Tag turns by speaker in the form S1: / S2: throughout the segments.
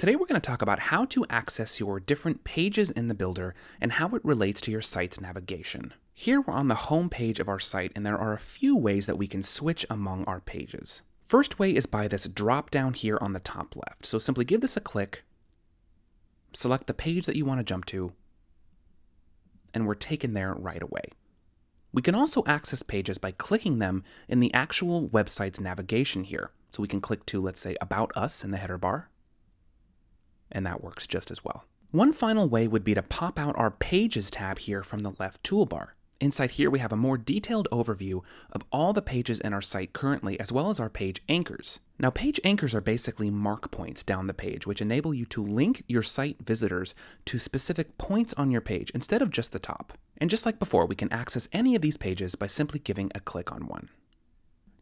S1: Today we're going to talk about how to access your different pages in the builder and how it relates to your site's navigation. Here we're on the home page of our site, and there are a few ways that we can switch among our pages. First way is by this drop down here on the top left. So simply give this a click, select the page that you want to jump to, and we're taken there right away. We can also access pages by clicking them in the actual website's navigation here. So we can click to, let's say, About Us in the header bar, and that works just as well. One final way would be to pop out our Pages tab here from the left toolbar. Inside here, we have a more detailed overview of all the pages in our site currently, as well as our page anchors. Now, page anchors are basically mark points down the page, which enable you to link your site visitors to specific points on your page instead of just the top. And just like before, we can access any of these pages by simply giving a click on one.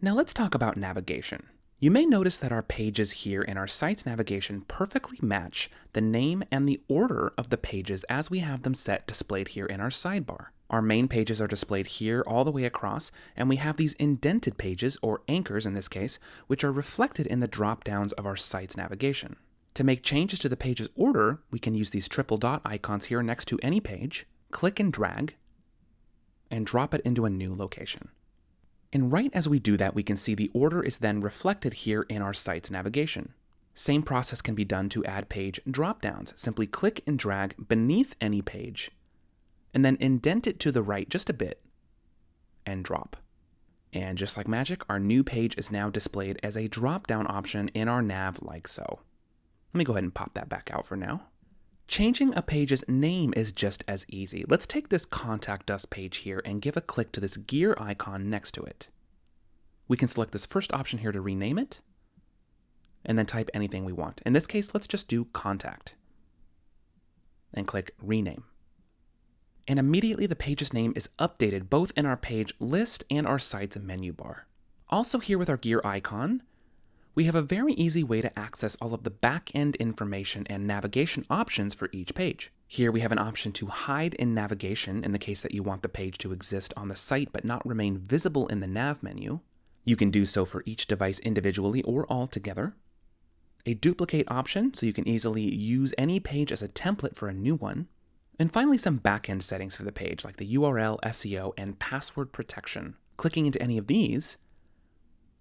S1: Now let's talk about navigation. You may notice that our pages here in our site's navigation perfectly match the name and the order of the pages as we have them set displayed here in our sidebar. Our main pages are displayed here all the way across, and we have these indented pages, or anchors in this case, which are reflected in the drop-downs of our site's navigation. To make changes to the page's order, we can use these triple dot icons here next to any page, click and drag, and drop it into a new location. And right as we do that, we can see the order is then reflected here in our site's navigation. Same process can be done to add page drop-downs. Simply click and drag beneath any page, and then indent it to the right just a bit, and drop. And just like magic, our new page is now displayed as a drop-down option in our nav like so. Let me go ahead and pop that back out for now. Changing a page's name is just as easy. Let's take this Contact Us page here and give a click to this gear icon next to it. We can select this first option here to rename it, and then type anything we want. In this case, let's just do Contact, and click Rename. And immediately the page's name is updated both in our page list and our site's menu bar. Also here with our gear icon, we have a very easy way to access all of the back-end information and navigation options for each page. Here we have an option to hide in navigation in the case that you want the page to exist on the site but not remain visible in the nav menu. You can do so for each device individually or all together. A duplicate option, so you can easily use any page as a template for a new one. And finally, some back-end settings for the page, like the URL, SEO, and password protection. Clicking into any of these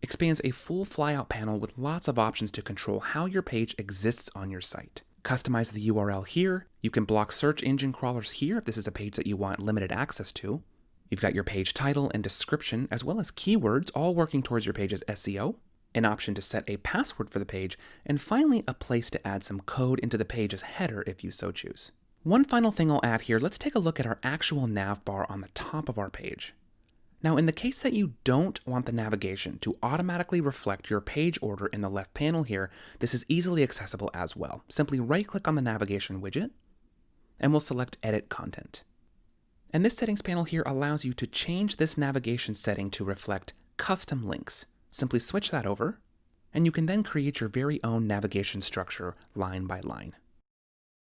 S1: expands a full flyout panel with lots of options to control how your page exists on your site. Customize the URL here. You can block search engine crawlers here if this is a page that you want limited access to. You've got your page title and description, as well as keywords, all working towards your page's SEO. An option to set a password for the page, and finally a place to add some code into the page's header if you so choose. One final thing I'll add here, let's take a look at our actual nav bar on the top of our page. Now, in the case that you don't want the navigation to automatically reflect your page order in the left panel here, this is easily accessible as well. Simply right-click on the navigation widget, and we'll select Edit Content. And this settings panel here allows you to change this navigation setting to reflect custom links. Simply switch that over, and you can then create your very own navigation structure line by line.